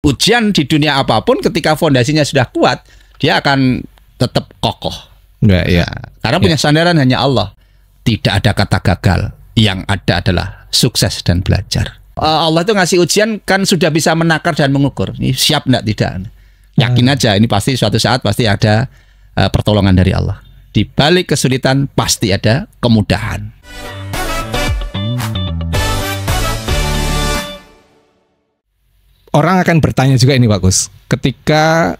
ujian di dunia apapun ketika fondasinya sudah kuat, dia akan tetap kokoh. Ya. Karena punya sandaran hanya Allah. Tidak ada kata gagal. Yang ada adalah sukses dan belajar. Allah itu ngasih ujian kan sudah bisa menakar dan mengukur. Ini siap enggak tidak? Yakin aja ini pasti suatu saat pasti ada pertolongan dari Allah. Di balik kesulitan pasti ada kemudahan. Orang akan bertanya juga ini Pak Gus, ketika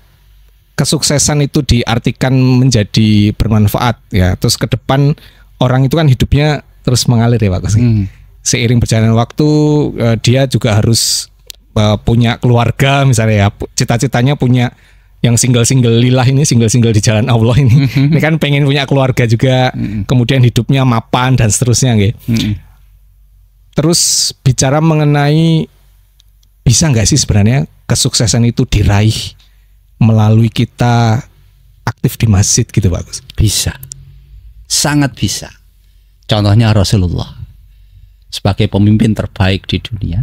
kesuksesan itu diartikan menjadi bermanfaat ya, terus ke depan orang itu kan hidupnya terus mengalir ya Pak Gus. Seiring berjalannya waktu dia juga harus punya keluarga misalnya ya, cita-citanya punya yang single-single lillah ini, single-single di jalan Allah ini. Ini kan pengen punya keluarga juga, kemudian hidupnya mapan dan seterusnya gitu. Terus bicara mengenai bisa nggak sih sebenarnya kesuksesan itu diraih melalui kita aktif di masjid gitu Pak Gus? Bisa, sangat bisa. Contohnya Rasulullah sebagai pemimpin terbaik di dunia,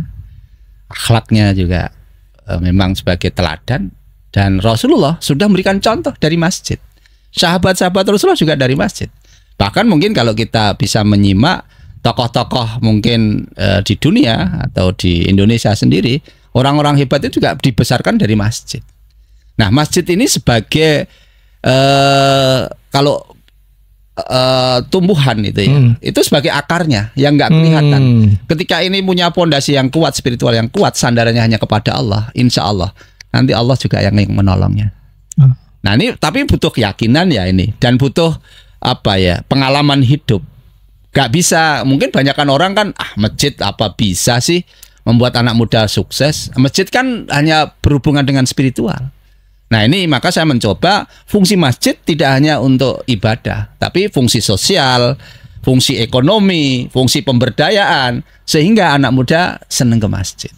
akhlaknya juga memang sebagai teladan, dan Rasulullah sudah memberikan contoh dari masjid. Sahabat-sahabat Rasulullah juga dari masjid. Bahkan mungkin kalau kita bisa menyimak tokoh-tokoh mungkin di dunia atau di Indonesia sendiri, orang-orang hebat itu juga dibesarkan dari masjid. Nah, masjid ini sebagai kalau tumbuhan itu ya, itu sebagai akarnya yang nggak kelihatan. Ketika ini punya fondasi yang kuat, spiritual yang kuat, sandarannya hanya kepada Allah, insya Allah nanti Allah juga yang menolongnya. Nah ini tapi butuh keyakinan ya ini, dan butuh apa ya, pengalaman hidup. Gak bisa, mungkin banyakkan orang kan masjid apa bisa sih membuat anak muda sukses. Masjid kan hanya berhubungan dengan spiritual. Nah ini maka saya mencoba fungsi masjid tidak hanya untuk ibadah, tapi fungsi sosial, fungsi ekonomi, fungsi pemberdayaan, sehingga anak muda seneng ke masjid.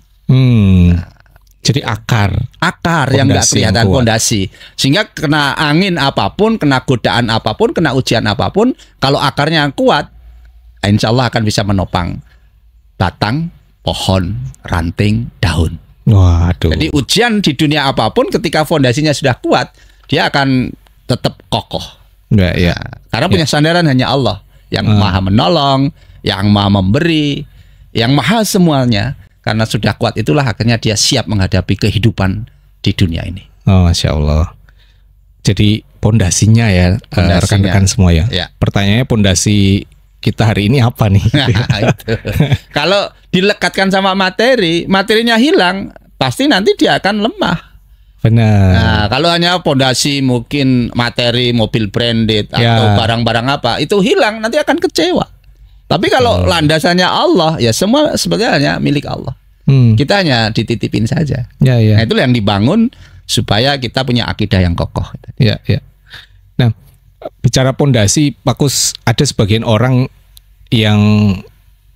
Jadi akar yang nggak kelihatan, fondasi, sehingga kena angin apapun, kena godaan apapun, kena ujian apapun, kalau akarnya kuat, insya Allah akan bisa menopang batang, pohon, ranting, daun. Waduh. Jadi ujian di dunia apapun ketika fondasinya sudah kuat, dia akan tetap kokoh. Ya. Karena punya sandaran hanya Allah yang maha menolong, yang maha memberi, yang maha semuanya. Karena sudah kuat itulah akhirnya dia siap menghadapi kehidupan di dunia ini. Oh, Masya Allah. Jadi pondasinya ya, rekan-rekan semua ya. Pertanyaannya pondasi kita hari ini apa nih? Kalau dilekatkan sama materinya hilang, pasti nanti dia akan lemah. Benar. Nah, kalau hanya pondasi mungkin materi mobil branded atau barang-barang apa, itu hilang, nanti akan kecewa. Tapi kalau landasannya Allah, ya semua sebetulnya milik Allah. Kita hanya dititipin saja. Nah, itulah yang dibangun supaya kita punya akidah yang kokoh. Ya. Nah, bicara pondasi, Pak Gus, ada sebagian orang yang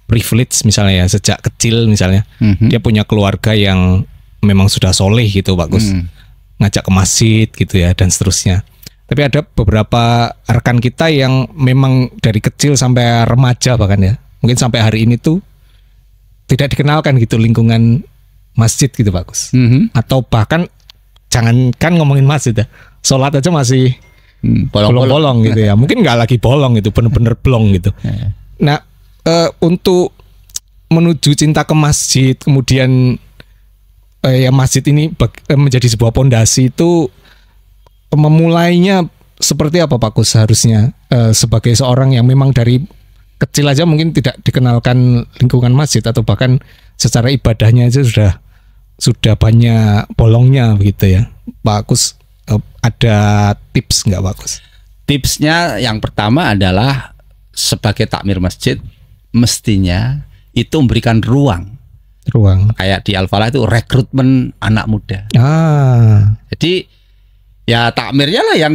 privilege misalnya ya, sejak kecil misalnya, dia punya keluarga yang memang sudah soleh gitu Pak Gus, ngajak ke masjid gitu ya, dan seterusnya. Tapi ada beberapa rekan kita yang memang dari kecil sampai remaja bahkan ya, mungkin sampai hari ini tuh tidak dikenalkan gitu lingkungan masjid gitu Pak Gus. Atau bahkan jangankan ngomongin masjid ya, sholat aja masih bolong-bolong gitu ya. Mungkin nggak lagi bolong gitu, bener-bener blong gitu. Nah, untuk menuju cinta ke masjid, kemudian ya masjid ini menjadi sebuah pondasi, itu memulainya seperti apa Pak Gus harusnya sebagai seorang yang memang dari kecil aja mungkin tidak dikenalkan lingkungan masjid, atau bahkan secara ibadahnya aja sudah banyak bolongnya begitu ya Pak Gus. Ada tips nggak Pak Gus? Tipsnya yang pertama adalah sebagai takmir masjid mestinya itu memberikan ruang. Kayak di Al-Falah itu rekrutmen anak muda. Jadi ya takmirnya lah yang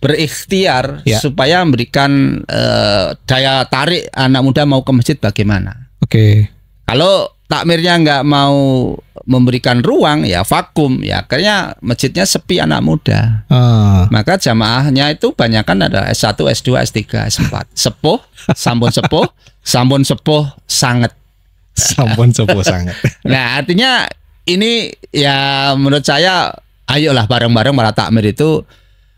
berikhtiar supaya memberikan daya tarik anak muda mau ke masjid bagaimana. Kalau takmirnya nggak mau memberikan ruang, ya vakum, ya akhirnya masjidnya sepi anak muda. Maka jamaahnya itu banyakan ada S1, S2, S3, S4. Sepuh, sampun sepuh, sampun sepuh sangat. Sampun sepuh sangat. Nah, artinya ini ya menurut saya ayolah bareng-bareng para takmir itu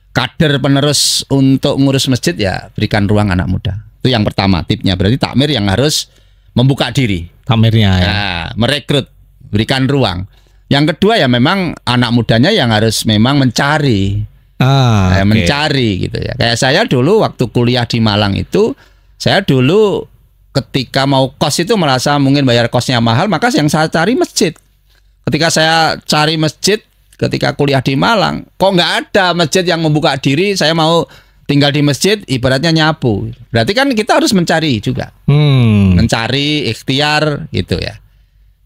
kader penerus untuk ngurus masjid ya berikan ruang anak muda. Itu yang pertama tipnya. Berarti takmir yang harus membuka diri. Takmirnya ya. Nah, merekrut, berikan ruang. Yang kedua ya memang anak mudanya yang harus memang mencari. Mencari gitu ya. Kayak saya dulu waktu kuliah di Malang itu, saya dulu ketika mau kos itu merasa mungkin bayar kosnya mahal, maka yang saya cari masjid. Ketika saya cari masjid ketika kuliah di Malang, kok nggak ada masjid yang membuka diri, saya mau tinggal di masjid, ibaratnya nyapu. Berarti kan kita harus mencari juga. Mencari, ikhtiar gitu ya.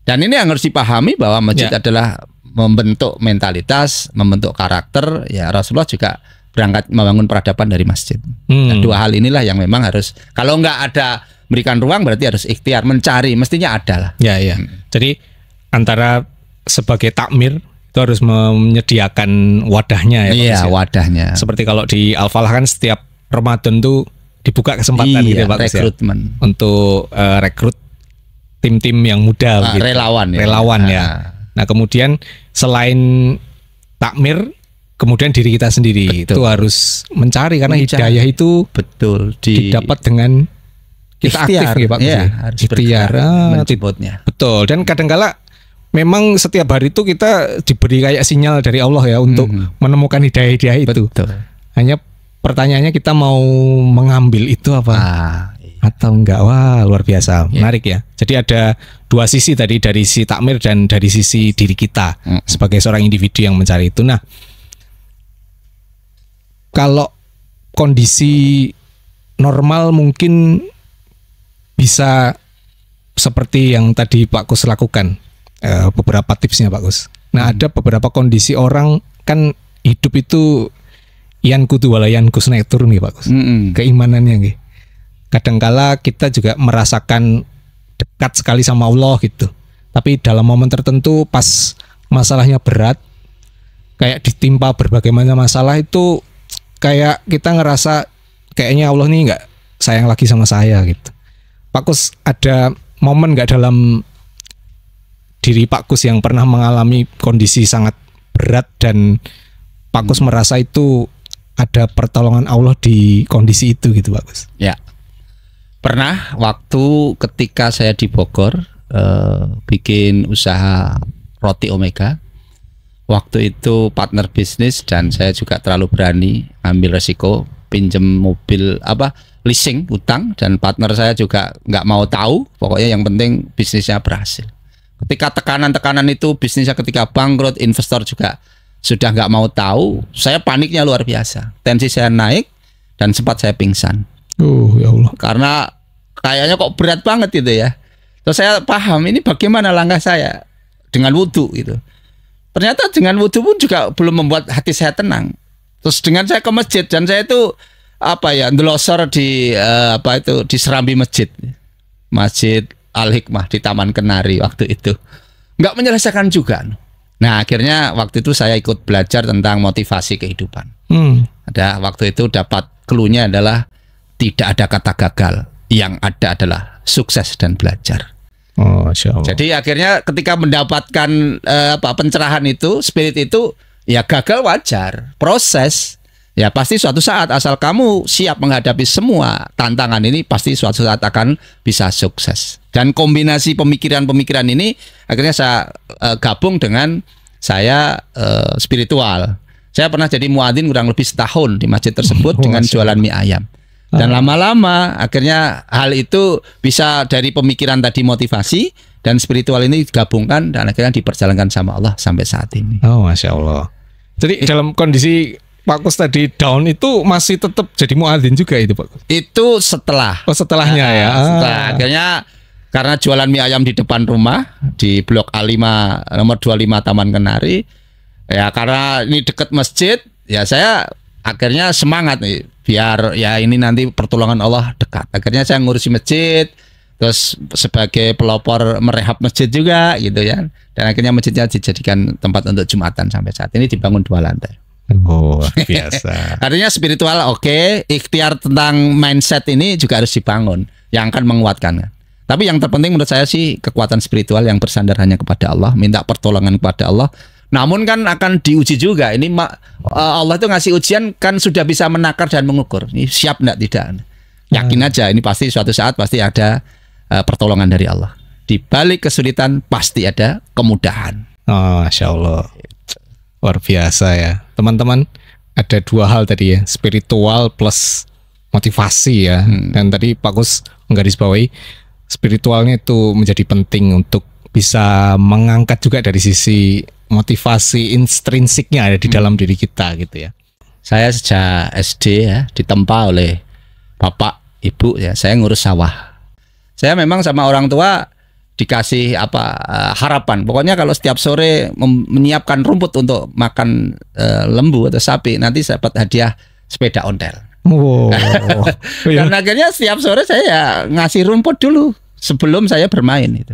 Dan ini yang harus dipahami bahwa masjid adalah membentuk mentalitas, membentuk karakter. Ya Rasulullah juga berangkat membangun peradaban dari masjid. Dan dua hal inilah yang memang harus, kalau nggak ada berikan ruang berarti harus ikhtiar, mencari, mestinya ada lah. Ya, ya. Jadi antara sebagai takmir itu harus menyediakan wadahnya ya. Iya, wadahnya. Seperti kalau di Al-Falah kan setiap Ramadan tuh dibuka kesempatan gitu Pak, rekrutmen. Untuk rekrut tim-tim yang muda gitu. Relawan ya. Nah, kemudian selain takmir, kemudian diri kita sendiri itu harus mencari karena hidayah itu didapat dengan kita ikhtiar, aktif gitu Pak. Ya, harus ikhtiar menjemputnya. Betul. Dan kadang-kala memang setiap hari itu kita diberi kayak sinyal dari Allah ya untuk menemukan hidayah-hidayah itu. Betul. Hanya pertanyaannya kita mau mengambil itu apa atau enggak. Wah, luar biasa, menarik ya. Jadi ada dua sisi tadi, dari sisi takmir dan dari sisi diri kita sebagai seorang individu yang mencari itu. Nah, kalau kondisi normal mungkin bisa seperti yang tadi Pak Kus lakukan. Beberapa tipsnya Pak Kus. Nah, ada beberapa kondisi orang kan hidup itu yan kudu walayan kus naik turun nih Pak Kus. Keimanannya nih. Kadangkala kita juga merasakan dekat sekali sama Allah gitu. Tapi dalam momen tertentu pas masalahnya berat, kayak ditimpa berbagai macam masalah itu kayak kita ngerasa kayaknya Allah nih nggak sayang lagi sama saya gitu. Pak Kus, ada momen nggak dalam diri Pak Kus yang pernah mengalami kondisi sangat berat dan Pak Kus merasa itu ada pertolongan Allah di kondisi itu gitu Pak Kus? Ya, pernah waktu ketika saya di Bogor bikin usaha roti Omega. Waktu itu partner bisnis dan saya juga terlalu berani ambil resiko pinjem mobil leasing utang, dan partner saya juga nggak mau tahu. Pokoknya yang penting bisnisnya berhasil. Ketika tekanan-tekanan itu bisnisnya ketika bangkrut, investor juga sudah nggak mau tahu, saya paniknya luar biasa. Tensi saya naik dan sempat saya pingsan. Ya Allah. Karena kayaknya kok berat banget gitu ya. Terus saya paham ini bagaimana langkah saya dengan wudhu gitu. Ternyata dengan wudhu pun juga belum membuat hati saya tenang. Terus dengan saya ke masjid dan saya itu ndelosor di di serambi masjid Al-Hikmah di Taman Kenari waktu itu. Nggak menyelesaikan juga. Nah, akhirnya waktu itu saya ikut belajar tentang motivasi kehidupan. Ada waktu itu dapat clue-nya adalah tidak ada kata gagal, yang ada adalah sukses dan belajar. Masya Allah. Jadi akhirnya ketika mendapatkan pencerahan itu, spirit itu, ya gagal wajar, proses. Ya pasti suatu saat asal kamu siap menghadapi semua tantangan ini, pasti suatu saat akan bisa sukses. Dan kombinasi pemikiran-pemikiran ini akhirnya saya gabung dengan saya spiritual. Saya pernah jadi muadzin kurang lebih setahun di masjid tersebut dengan jualan mie ayam. Dan lama-lama akhirnya hal itu bisa dari pemikiran tadi, motivasi dan spiritual ini digabungkan dan akhirnya diperjalankan sama Allah sampai saat ini. Masya Allah. Jadi dalam kondisi Pak Kus tadi down itu masih tetap jadi muadzin juga itu Pak Kus? Itu setelah. Setelahnya ya. Setelah akhirnya karena jualan mie ayam di depan rumah di Blok A5 nomor 25 Taman Kenari. Ya karena ini dekat masjid, ya saya akhirnya semangat nih biar ya ini nanti pertolongan Allah dekat. Akhirnya saya ngurusi masjid, terus sebagai pelopor merehab masjid juga gitu ya. Dan akhirnya masjidnya dijadikan tempat untuk Jumatan sampai saat ini, dibangun 2 lantai. Biasa. Artinya spiritual oke, ikhtiar tentang mindset ini juga harus dibangun yang akan menguatkan. Tapi yang terpenting menurut saya sih kekuatan spiritual yang bersandar hanya kepada Allah, minta pertolongan kepada Allah. Namun kan akan diuji juga. Ini Allah itu ngasih ujian kan sudah bisa menakar dan mengukur. Ini siap enggak tidak? Yakin aja ini pasti suatu saat pasti ada pertolongan dari Allah. Di balik kesulitan pasti ada kemudahan. Oh, Masya Allah. Luar biasa ya. Teman-teman, ada dua hal tadi ya, spiritual plus motivasi ya. Dan tadi Pak Kus menggarisbawahi spiritualnya itu menjadi penting untuk bisa mengangkat juga dari sisi motivasi intrinsiknya ada di dalam diri kita gitu ya. Saya sejak SD ya ditempa oleh bapak ibu ya, saya ngurus sawah. Saya memang sama orang tua dikasih harapan. Pokoknya kalau setiap sore menyiapkan rumput untuk makan lembu atau sapi, nanti saya dapat hadiah sepeda ontel. Wow. Dan akhirnya setiap sore saya ngasih rumput dulu sebelum saya bermain itu.